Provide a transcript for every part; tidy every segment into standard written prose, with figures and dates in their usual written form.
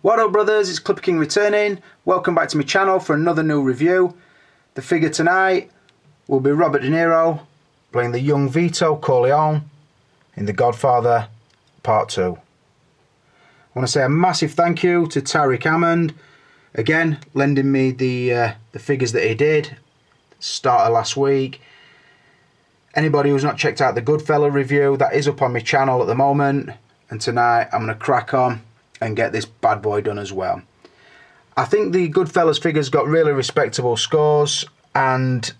What up brothers, it's Clipper King returning. Welcome back to my channel for another new review. The figure tonight will be Robert De Niro playing the young Vito Corleone in The Godfather Part 2. I want to say a massive thank you to Tareek Hamond, again lending me the figures that he did start of last week. Anybody who's not checked out the Goodfella review, that is up on my channel at the moment, and tonight I'm going to crack on and get this bad boy done as well. I think the Goodfellas figures got really respectable scores, and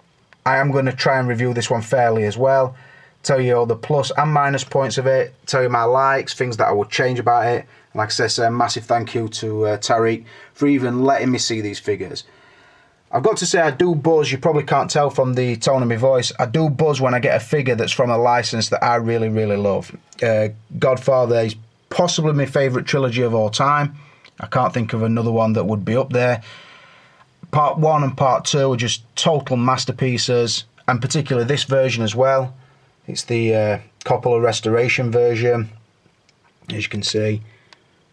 I am going to try and review this one fairly as well. Tell you all the plus and minus points of it, tell you my likes, things that I would change about it. And like I said, a massive thank you to Tareek for even letting me see these figures. I've got to say I do buzz, you probably can't tell from the tone of my voice, I do buzz when I get a figure that's from a license that I really love. Godfather is possibly my favourite trilogy of all time. I can't think of another one that would be up there. Part 1 and Part 2 are just total masterpieces, and particularly this version as well. It's the Coppola restoration version, as you can see,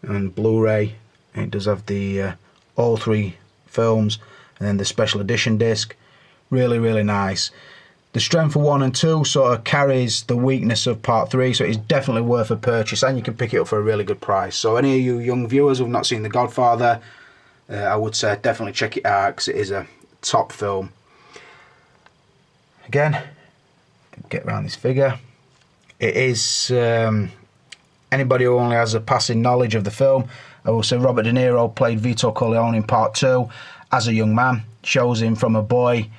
and Blu-ray. It does have the all 3 films, and then the special edition disc. Really nice. The strength of 1 and 2 sort of carries the weakness of Part 3, so it's definitely worth a purchase, and you can pick it up for a really good price. So any of you young viewers who have not seen The Godfather, I would say definitely check it out, because it is a top film. Again, get around this figure. It is, anybody who only has a passing knowledge of the film, I will say Robert De Niro played Vito Corleone in Part 2 as a young man. Shows him from a boy,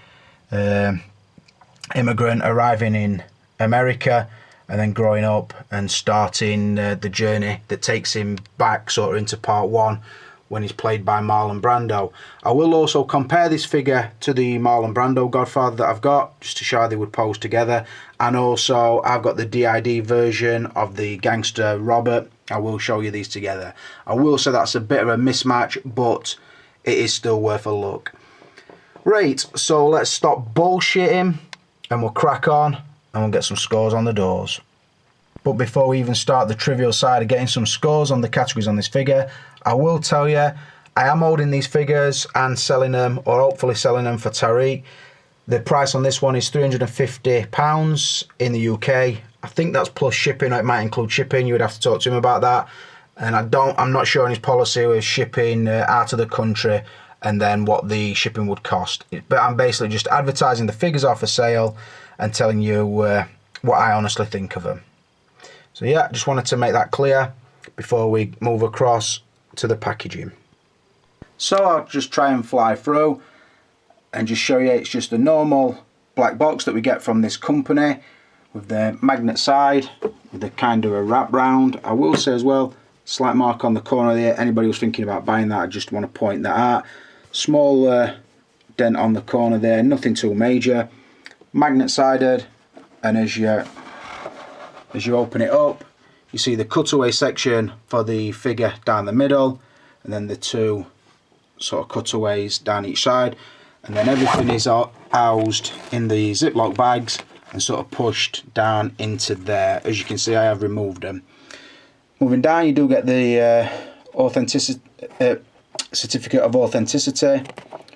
immigrant arriving in America, and then growing up and starting the journey that takes him back sort of into Part 1 when he's played by Marlon Brando. I will also compare this figure to the Marlon Brando Godfather that I've got, just to show how they would pose together, and also I've got the DID version of the gangster Robert. I will show you these together. I will say that's a bit of a mismatch, but it is still worth a look. Right, so let's stop bullshitting and we'll crack on and we'll get some scores on the doors. But before we even start the trivial side of getting some scores on the categories on this figure, I will tell you, I am holding these figures and selling them, or hopefully selling them, for Tareek. The price on this one is £350 in the UK. I think that's plus shipping, or it might include shipping. You would have to talk to him about that. And I'm not sure on his policy with shipping out of the country and then what the shipping would cost. But I'm basically just advertising the figures are for sale and telling you what I honestly think of them. So yeah, just wanted to make that clear before we move across to the packaging. So I'll just try and fly through and just show you it's just a normal black box that we get from this company with the magnet side with the kind of a wrap round. I will say as well, slight mark on the corner there. Anybody who's thinking about buying that, I just want to point that out. Small dent on the corner there, nothing too major. Magnet sided, and as you open it up, you see the cutaway section for the figure down the middle, and then the 2 sort of cutaways down each side, and then everything is housed in the Ziploc bags and sort of pushed down into there. As you can see, I have removed them. Moving down, you do get the certificate of authenticity,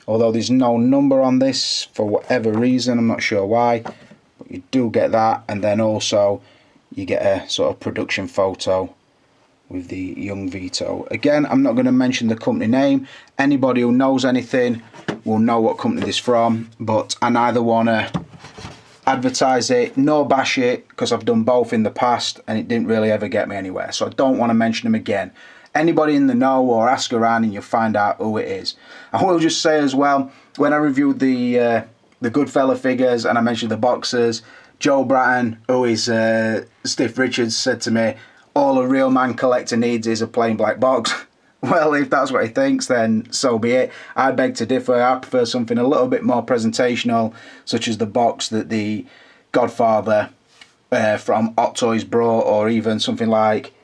although there's no number on this for whatever reason, I'm not sure why, but you do get that. And then also you get a sort of production photo with the young Vito. Again, I'm not going to mention the company name. Anybody who knows anything will know what company this is from, but I neither want to advertise it nor bash it, because I've done both in the past and it didn't really ever get me anywhere, so I don't want to mention them again. Anybody in the know, or ask around and you'll find out who it is. I will just say as well, when I reviewed the Goodfella figures and I mentioned the boxers, Joe Bratton, who is Stiff Richards, said to me, all a real man collector needs is a plain black box. Well, if that's what he thinks, then so be it. I beg to differ. I prefer something a little bit more presentational, such as the box that the Godfather from Hot Toys brought, or even something like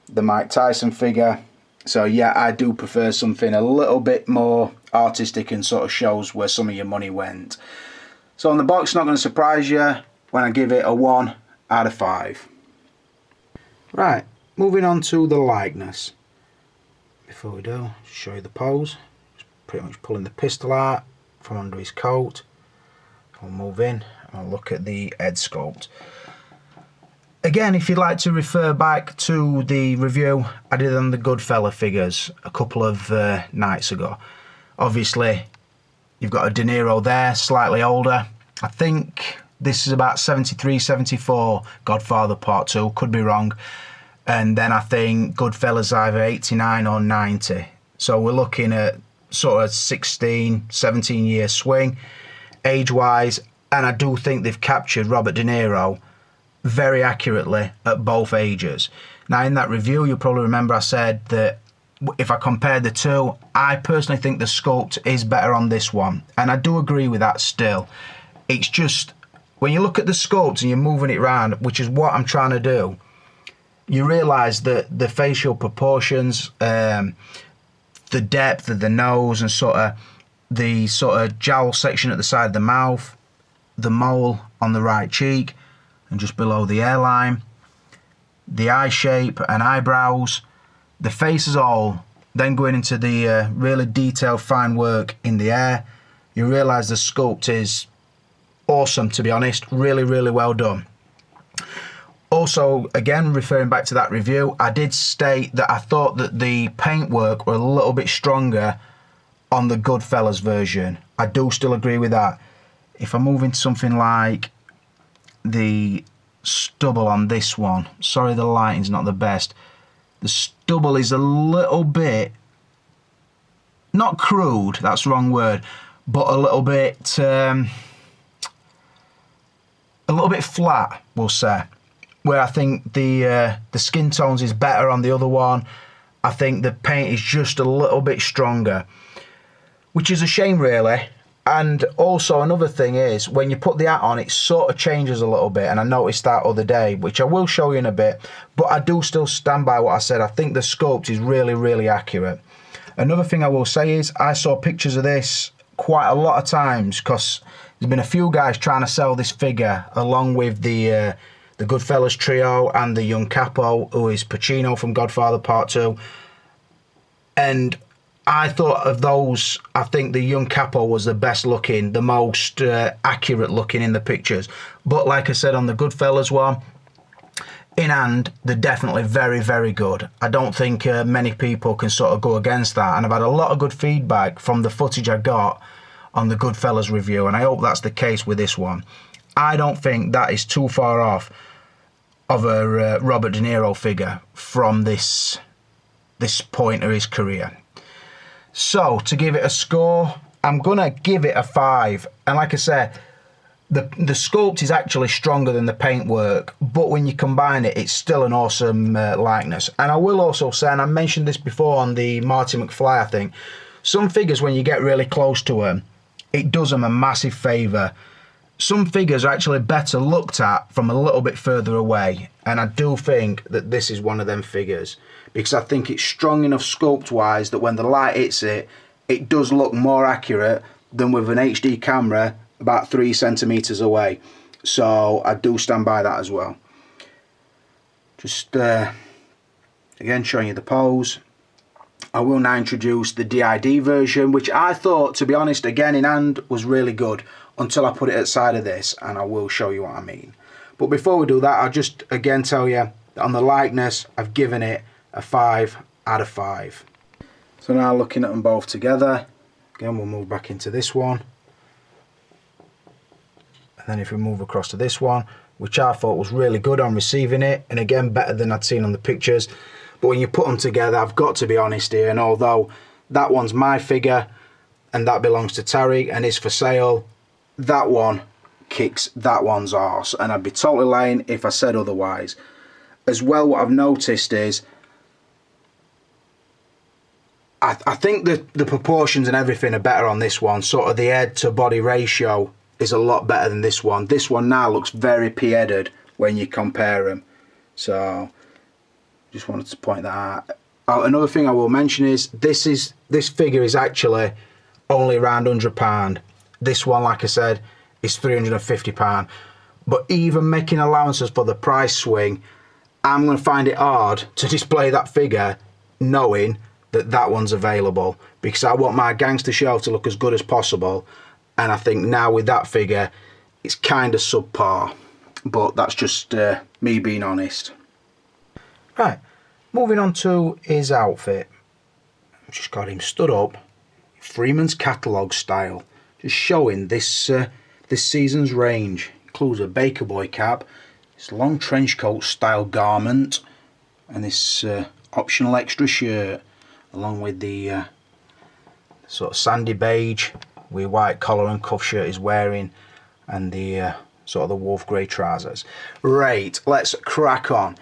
the Mike Tyson figure. So yeah, I do prefer something a little bit more artistic and sort of shows where some of your money went. So on the box, not going to surprise you when I give it a 1 out of 5. Right, moving on to the likeness. before we do, show you the pose. Just pretty much pulling the pistol out from under his coat. I'll move in and I'll look at the head sculpt. Again, if you'd like to refer back to the review I did on the Goodfella figures a couple of nights ago. Obviously, you've got a De Niro there, slightly older. I think this is about 73, 74, Godfather Part 2, could be wrong. And then I think Goodfella's either 89 or 90. So we're looking at sort of 16, 17 year swing, age-wise. And I do think they've captured Robert De Niro very accurately at both ages. Now, in that review, you'll probably remember I said that if I compare the two, I personally think the sculpt is better on this one. And I do agree with that still. It's just, when you look at the sculpt and you're moving it around, which is what I'm trying to do, you realise that the facial proportions, the depth of the nose and the sort of jowl section at the side of the mouth, the mole on the right cheek and just below the hairline, the eye shape and eyebrows, the face is all, then going into the really detailed fine work in the hair, you realise the sculpt is awesome, to be honest. Really, really well done. Also, again, referring back to that review, I did state that I thought that the paintwork were a little bit stronger on the Goodfellas version. I do still agree with that. If I move into something like the stubble on this one, sorry the lighting's not the best, the stubble is a little bit, not crude, that's the wrong word, but a little bit flat, we'll say. Where I think the skin tones is better on the other one. I think the paint is just a little bit stronger, which is a shame, really. And also another thing is, when you put the hat on, it sort of changes a little bit, and I noticed that other day, which I will show you in a bit, but I do still stand by what I said. I think the sculpt is really, really accurate. Another thing I will say is, I saw pictures of this quite a lot of times, because there's been a few guys trying to sell this figure, along with the Goodfellas trio and the young capo, who is Pacino from Godfather Part 2. And I thought of those, I think the young capo was the best looking, the most accurate looking in the pictures. But like I said on the Goodfellas one, in hand, they're definitely very, very good. I don't think many people can sort of go against that. And I've had a lot of good feedback from the footage I got on the Goodfellas review, and I hope that's the case with this one. I don't think that is too far off of a Robert De Niro figure from this point of his career. So, to give it a score, I'm going to give it a 5. And like I said, the sculpt is actually stronger than the paintwork, but when you combine it, it's still an awesome likeness. And I will also say, and I mentioned this before on the Marty McFly, I think, some figures, when you get really close to them, it does them a massive favour. Some figures are actually better looked at from a little bit further away, and I do think that this is one of them figures, because I think it's strong enough sculpt-wise that when the light hits it, it does look more accurate than with an HD camera about 3 centimetres away. So I do stand by that as well. Just again showing you the pose. I will now introduce the DID version, which I thought, to be honest, again in hand, was really good until I put it outside of this, and I will show you what I mean. But before we do that, I'll just again tell you that on the likeness, I've given it a 5 out of 5. So now looking at them both together, again we'll move back into this one. And then if we move across to this one, which I thought was really good on receiving it, and again better than I'd seen on the pictures. But when you put them together, I've got to be honest here, and although that one's my figure and that belongs to Tareek and is for sale, that one kicks that one's arse, and I'd be totally lying if I said otherwise. As well, what I've noticed is I think the proportions and everything are better on this one. Sort of the head to body ratio is a lot better than this one. This one now looks very p-headed when you compare them. So just wanted to point that out. Another thing I will mention is this figure is actually only around £100. This one, like I said, is £350. But even making allowances for the price swing, I'm going to find it hard to display that figure knowing that one's available, because I want my gangster shelf to look as good as possible, and I think now with that figure it's kind of subpar, but that's just me being honest. Right, moving on to his outfit. I've just got him stood up, Freeman's catalogue style, just showing this this season's range. Includes a Baker Boy cap, this long trench coat style garment, and this optional extra shirt, along with the sort of sandy beige with white collar and cuff shirt he's wearing, and the sort of the wolf grey trousers. Right, let's crack on.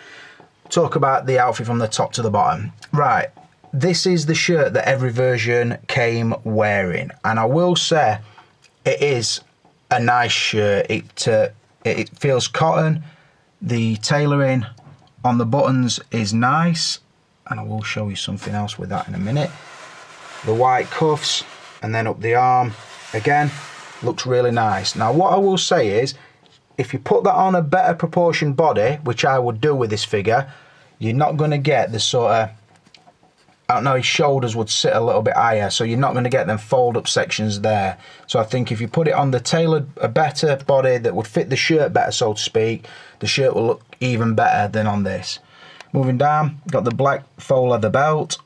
Talk about the outfit from the top to the bottom. Right, this is the shirt that every version came wearing, and I will say it is a nice shirt. It feels cotton. The tailoring on the buttons is nice, and I will show you something else with that in a minute. The white cuffs and then up the arm again looks really nice. Now what I will say is, if you put that on a better proportioned body, which I would do with this figure, you're not going to get the sort of, I don't know, his shoulders would sit a little bit higher, so you're not going to get them fold up sections there. So I think if you put it on the tailored, a better body that would fit the shirt better, so to speak, the shirt will look even better than on this. Moving down, got the black faux leather belt.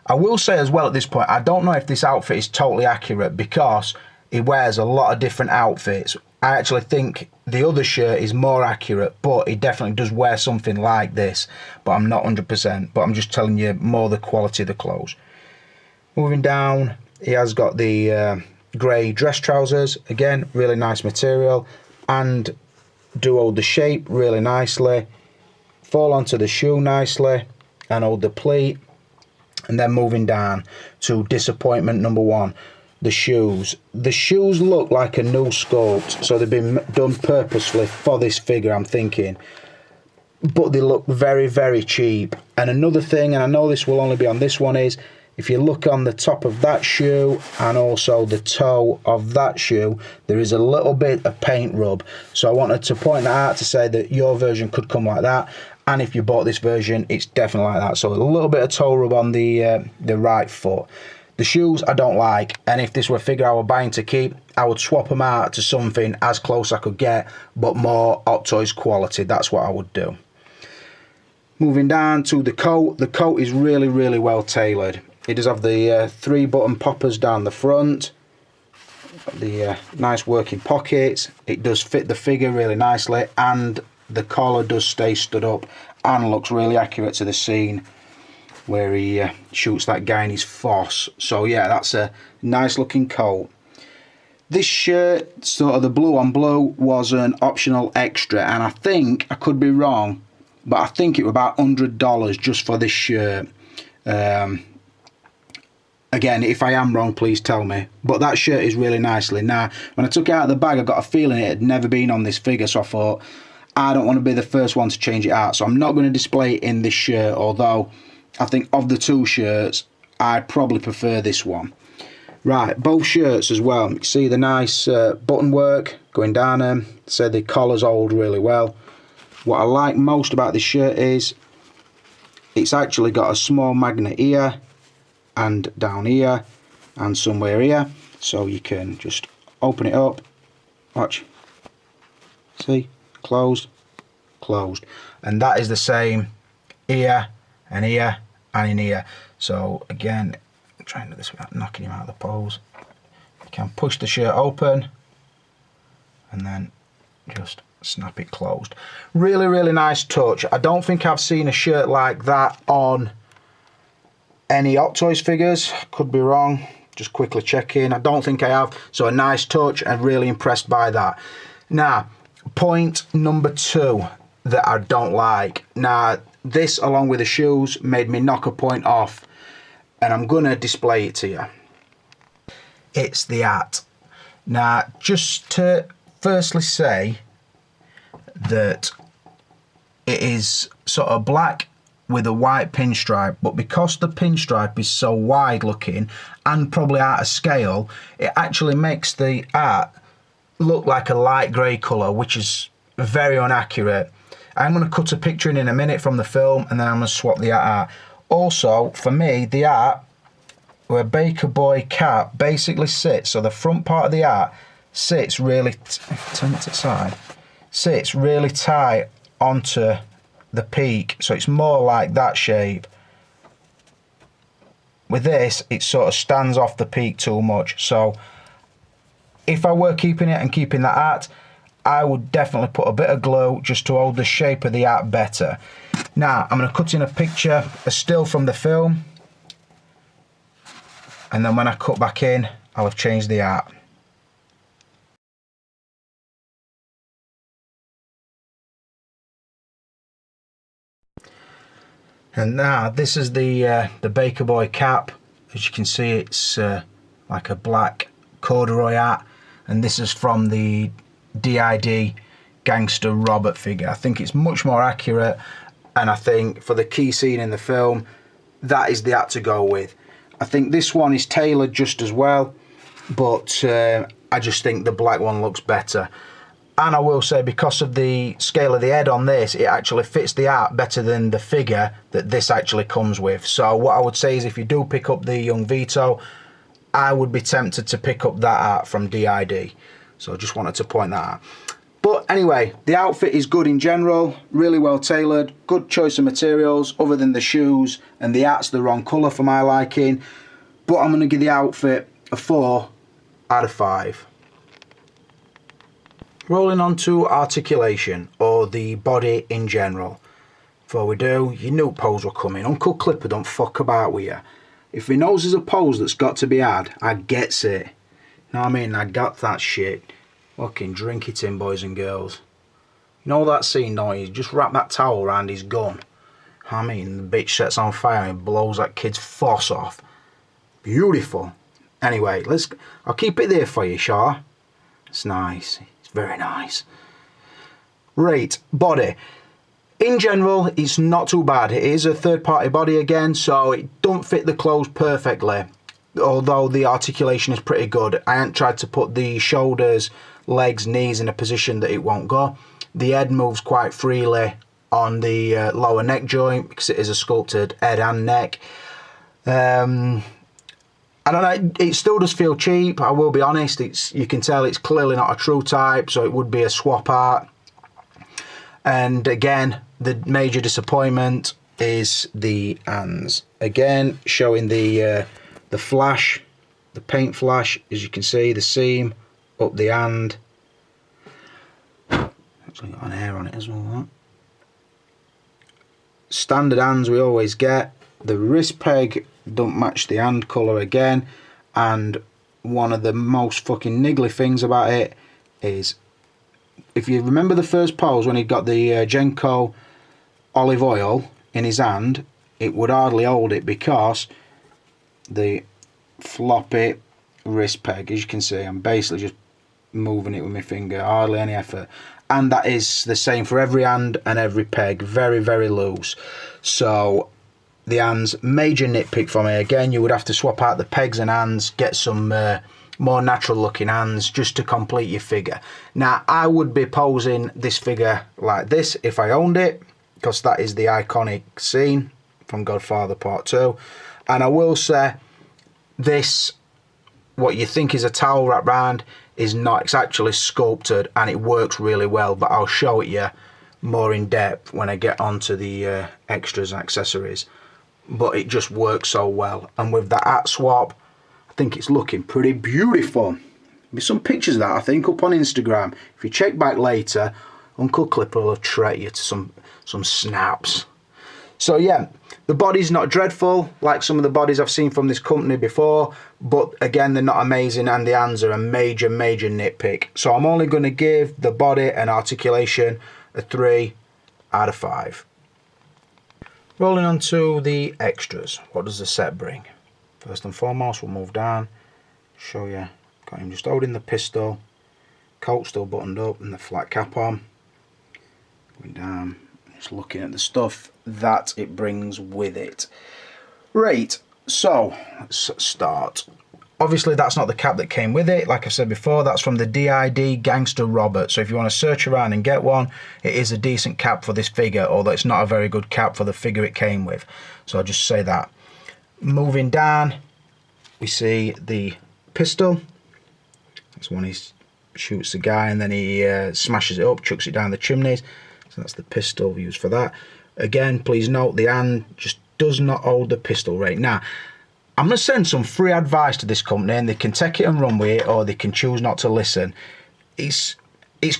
I will say as well at this point, I don't know if this outfit is totally accurate, because he wears a lot of different outfits. I actually think the other shirt is more accurate, but he definitely does wear something like this, but I'm not 100%, but I'm just telling you more the quality of the clothes. Moving down, he has got the grey dress trousers, again, really nice material, and do hold the shape really nicely, fall onto the shoe nicely, and hold the pleat. And then moving down to disappointment number one, the shoes. The shoes look like a new sculpt, so they've been done purposefully for this figure, I'm thinking. But they look very, very cheap. And another thing, and I know this will only be on this one, is if you look on the top of that shoe and also the toe of that shoe, there is a little bit of paint rub. So I wanted to point that out to say that your version could come like that. And if you bought this version, it's definitely like that. So a little bit of toe rub on the right foot. The shoes I don't like, and if this were a figure I were buying to keep, I would swap them out to something as close I could get, but more Hot Toys quality. That's what I would do. Moving down to the coat. The coat is really, really well tailored. It does have the 3-button poppers down the front, the nice working pockets. It does fit the figure really nicely, and the collar does stay stood up and looks really accurate to the scene where he shoots that guy in his foss. So yeah, that's a nice looking coat. This shirt, sort of the blue on blue, was an optional extra, and I think, I could be wrong, but I think it was about $100 just for this shirt. Again, if I am wrong, please tell me. But that shirt is really nicely. Now, when I took it out of the bag, I got a feeling it had never been on this figure, so I thought, I don't want to be the first one to change it out. So I'm not going to display it in this shirt, although I think of the two shirts, I probably prefer this one. Right, both shirts as well. You see the nice button work going down them. So the collars hold really well. What I like most about this shirt is it's actually got a small magnet here and down here and somewhere here, so you can just open it up. Watch, see, closed, closed, and that is the same here and here and in here. So again, I'm trying to do this without knocking him out of the pose. You can push the shirt open and then just snap it closed. Really, really nice touch. I don't think I've seen a shirt like that on any Hot Toys figures. Could be wrong, just quickly checking. I don't think I have. So a nice touch, and really impressed by that. Now, point number 2 that I don't like. Now, this along with the shoes made me knock a point off, and I'm gonna display it to you. It's the hat. Now, just to firstly say that it is sort of black with a white pinstripe, but because the pinstripe is so wide looking and probably out of scale, it actually makes the art look like a light grey colour, which is very inaccurate. I'm going to cut a picture in a minute from the film, and then I'm going to swap the art out. Also, for me, the art where Baker Boy cap basically sits, so the front part of the art sits really, turn it to the side, sits really tight onto the peak, so it's more like that shape. With this, it sort of stands off the peak too much, so if I were keeping it and keeping that art, I would definitely put a bit of glue just to hold the shape of the art better. Now, I'm going to cut in a picture, a still from the film, and then when I cut back in, I'll have changed the art. And now, this is the Baker Boy cap. As you can see, it's like a black corduroy art, and this is from the DID gangster Robert figure. I think it's much more accurate, and I think for the key scene in the film, that is the art to go with. I think this one is tailored just as well, but I just think the black one looks better. And I will say, because of the scale of the head on this, it actually fits the art better than the figure that this actually comes with. So what I would say is, if you do pick up the young Vito, I would be tempted to pick up that art from DID. So I just wanted to point that out. But anyway, the outfit is good in general, really well tailored, good choice of materials other than the shoes, and the art's the wrong colour for my liking. But I'm going to give the outfit a 4 out of 5. Rolling on to articulation, or the body in general. Before we do, you knew pose were coming. Uncle Clipper don't fuck about with you. If he knows there's a pose that's got to be had, I gets it. You know what I mean? I got that shit. Fucking drink it in, boys and girls. You know that scene, don't you? Just wrap that towel around his gun. I mean, the bitch sets on fire and blows that kid's foss off. Beautiful. Anyway, I'll keep it there for you, Shaw. It's nice. It's very nice. Right, body. In general, it's not too bad. It is a third-party body again, so it don't fit the clothes perfectly. Although the articulation is pretty good. I haven't tried to put the shoulders, legs, knees in a position that it won't go. The head moves quite freely on the lower neck joint, because it is a sculpted head and neck. I don't know, it still does feel cheap, I will be honest. You can tell it's clearly not a true type, so it would be a swap art. And again, the major disappointment is the hands. Again, showing the flash, the paint flash, as you can see, the seam up the hand. Actually got an hair on it as well. That. Standard hands we always get. The wrist peg don't match the hand colour again, and one of the most fucking niggly things about it is, if you remember the first pose when he got the Genko olive oil in his hand, it would hardly hold it because the floppy wrist peg, as you can see, I'm basically just moving it with my finger, hardly any effort. And that is the same for every hand and every peg, very, very loose. So the hands, major nitpick for me. Again, you would have to swap out the pegs and hands, get some more natural looking hands just to complete your figure. Now, I would be posing this figure like this if I owned it, because that is the iconic scene from Godfather Part 2. And I will say, this, what you think is a towel wrapped round, is not. It's actually sculpted and it works really well, but I'll show it you more in depth when I get onto the extras and accessories. But it just works so well, and with that hat swap, I think it's looking pretty beautiful. There'll be some pictures of that, I think, up on Instagram. If you check back later, Uncle Clipper will have treated you to some snaps. So yeah, the body's not dreadful like some of the bodies I've seen from this company before, but again, they're not amazing, and the hands are a major nitpick. So I'm only going to give the body and articulation a 3 out of 5. Rolling on to the extras. What does the set bring? First and foremost, we'll move down, show you, got him just holding the pistol, coat still buttoned up and the flat cap on. Going down, just looking at the stuff that it brings with it. Right, so let's start. Obviously, that's not the cap that came with it. Like I said before, that's from the DID Gangster Robert. So if you want to search around and get one, it is a decent cap for this figure, although it's not a very good cap for the figure it came with. So I'll just say that. Moving down, we see the pistol. That's when he shoots the guy and then he smashes it up, chucks it down the chimneys. So that's the pistol used for that. Again, please note the hand just does not hold the pistol right. Now, I'm going to send some free advice to this company and they can take it and run with it, or they can choose not to listen. It's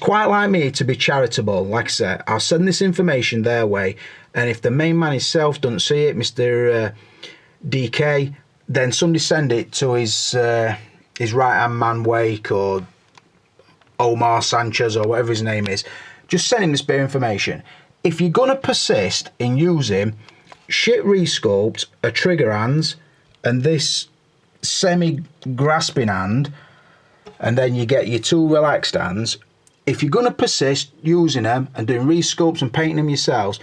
quite like me to be charitable. Like I said, I'll send this information their way, and if the main man himself doesn't see it, Mr. DK, then somebody send it to his right-hand man Wake or Omar Sanchez or whatever his name is. Just send him this bit of information. If you're going to persist in using shit resculpt, a trigger hands, and this semi-grasping hand, and then you get your two relaxed hands, if you're going to persist using them and doing resculpts and painting them yourselves,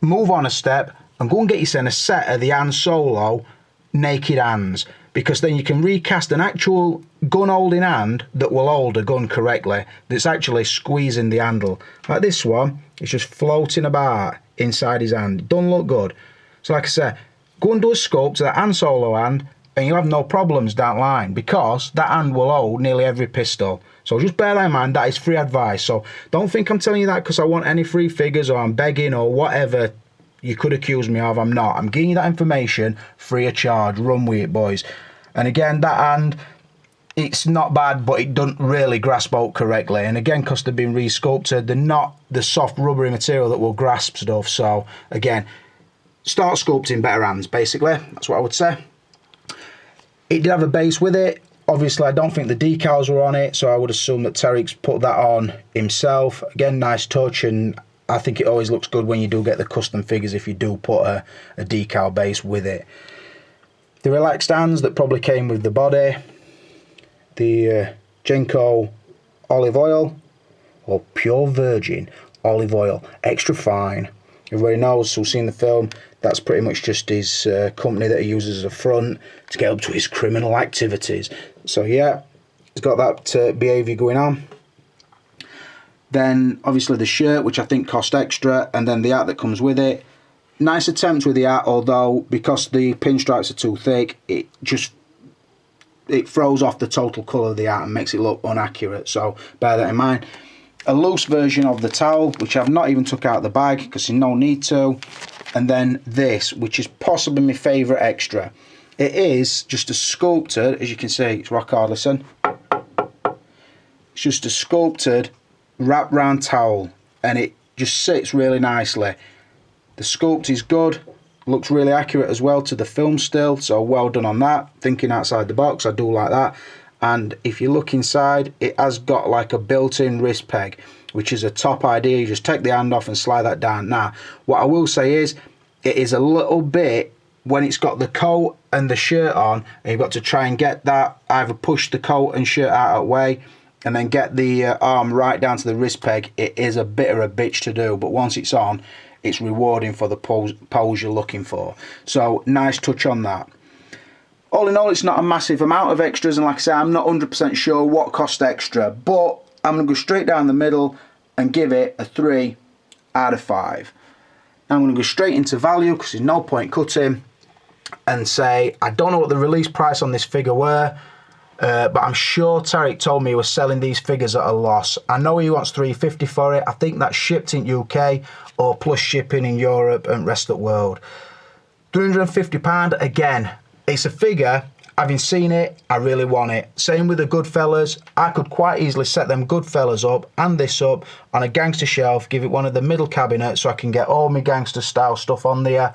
move on a step and go and get yourself a set of the Han Solo naked hands, because then you can recast an actual gun holding hand that will hold a gun correctly, that's actually squeezing the handle. Like this one, it's just floating about inside his hand. It doesn't look good. So like I said, go and do a sculpt to that Han Solo hand and you'll have no problems down the line, because that hand will hold nearly every pistol. So just bear that in mind, that is free advice. So don't think I'm telling you that because I want any free figures or I'm begging or whatever you could accuse me of. I'm not. I'm giving you that information free of charge. Run with it, boys. And again, that hand, it's not bad, but it doesn't really grasp out correctly. And again, because they've been resculpted, they're not the soft rubbery material that will grasp stuff. So again, start sculpting better hands, basically. That's what I would say. It did have a base with it. Obviously, I don't think the decals were on it, so I would assume that Tareek's put that on himself. Again, nice touch, and I think it always looks good when you do get the custom figures if you do put a decal base with it. The relaxed hands that probably came with the body. The Genko olive oil, or pure virgin olive oil, extra fine. Everybody knows who's seen the film, that's pretty much just his company that he uses as a front to get up to his criminal activities. So yeah, he's got that behaviour going on. Then obviously the shirt, which I think cost extra, and then the hat that comes with it. Nice attempt with the hat, although because the pinstripes are too thick, it throws off the total colour of the hat and makes it look inaccurate, so bear that in mind. A loose version of the towel, which I've not even took out the bag because there's no need to. And then this, which is possibly my favourite extra. It is just a sculpted, as you can see, it's rock hard, listen. It's just a sculpted wrap round towel, and it just sits really nicely. The sculpt is good, looks really accurate as well to the film still, so well done on that. Thinking outside the box, I do like that. And if you look inside, it has got like a built-in wrist peg, which is a top idea. You just take the hand off and slide that down. Now, what I will say is, it is a little bit, when it's got the coat and the shirt on, and you've got to try and get that, either push the coat and shirt out of the way, and then get the arm right down to the wrist peg. It is a bit of a bitch to do, but once it's on, it's rewarding for the pose you're looking for. So, nice touch on that. All in all, it's not a massive amount of extras, and like I say, I'm not 100% sure what cost extra, but I'm going to go straight down the middle and give it a 3 out of 5. Now I'm going to go straight into value because there's no point cutting, and say I don't know what the release price on this figure were, but I'm sure Tareek told me he was selling these figures at a loss. I know he wants $350 for it. I think that's shipped in UK or plus shipping in Europe and rest of the world. £350, again, it's a figure, having seen it, I really want it. Same with the Goodfellas. I could quite easily set them Goodfellas up and this up on a gangster shelf, give it one of the middle cabinets so I can get all my gangster style stuff on there,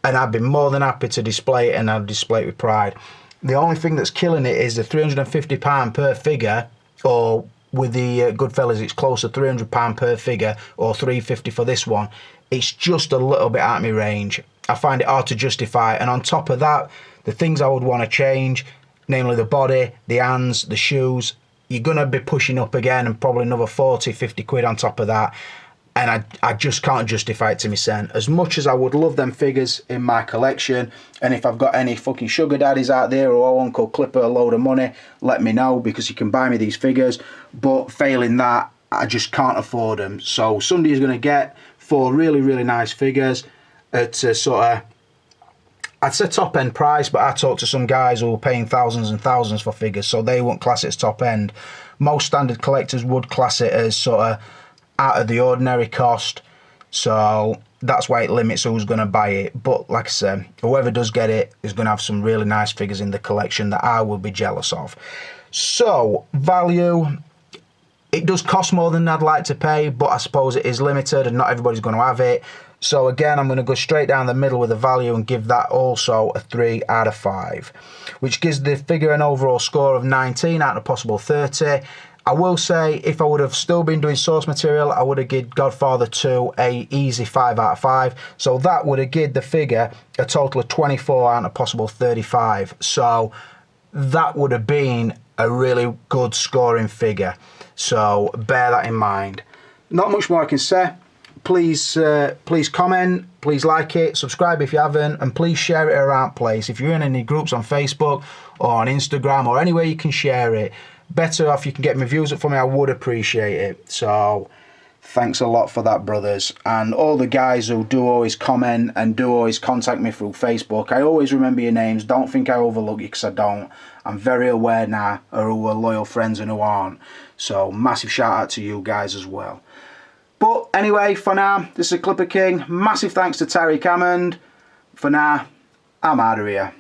and I'd be more than happy to display it, and I'd display it with pride. The only thing that's killing it is the £350 per figure, or with the Goodfellas it's close to £300 per figure, or $350 for this one. It's just a little bit out of my range. I find it hard to justify, and on top of that, the things I would want to change, namely the body, the hands, the shoes, you're going to be pushing up again and probably another 40, 50 quid on top of that. and I just can't justify it to myself. As much as I would love them figures in my collection, and if I've got any fucking sugar daddies out there who owe Uncle Clipper a load of money, let me know, because you can buy me these figures. But failing that, I just can't afford them. So Sunday is going to get 4 really, really nice figures at a sort of, I'd say top end price, but I talked to some guys who were paying thousands and thousands for figures, so they wouldn't class it as top end. Most standard collectors would class it as sort of out of the ordinary cost, so that's why it limits who's going to buy it. But like I said, whoever does get it is going to have some really nice figures in the collection that I will be jealous of. So value, it does cost more than I'd like to pay, but I suppose it is limited and not everybody's going to have it. So again, I'm going to go straight down the middle with the value and give that also a 3 out of 5, which gives the figure an overall score of 19 out of possible 30. I will say, if I would have still been doing source material, I would have given Godfather 2 a easy 5 out of 5. So that would have given the figure a total of 24 out of possible 35. So that would have been a really good scoring figure. So bear that in mind. Not much more I can say. Please comment, please like it, subscribe if you haven't, and please share it around place. If you're in any groups on Facebook or on Instagram or anywhere you can share it, better off you can get my views up for me, I would appreciate it. So thanks a lot for that, brothers. And all the guys who do always comment and do always contact me through Facebook, I always remember your names. Don't think I overlook you, because I don't. I'm very aware now of who are loyal friends and who aren't. So massive shout out to you guys as well. But anyway, for now, this is Clipper King. Massive thanks to Tareek Hamond. For now, I'm out of here.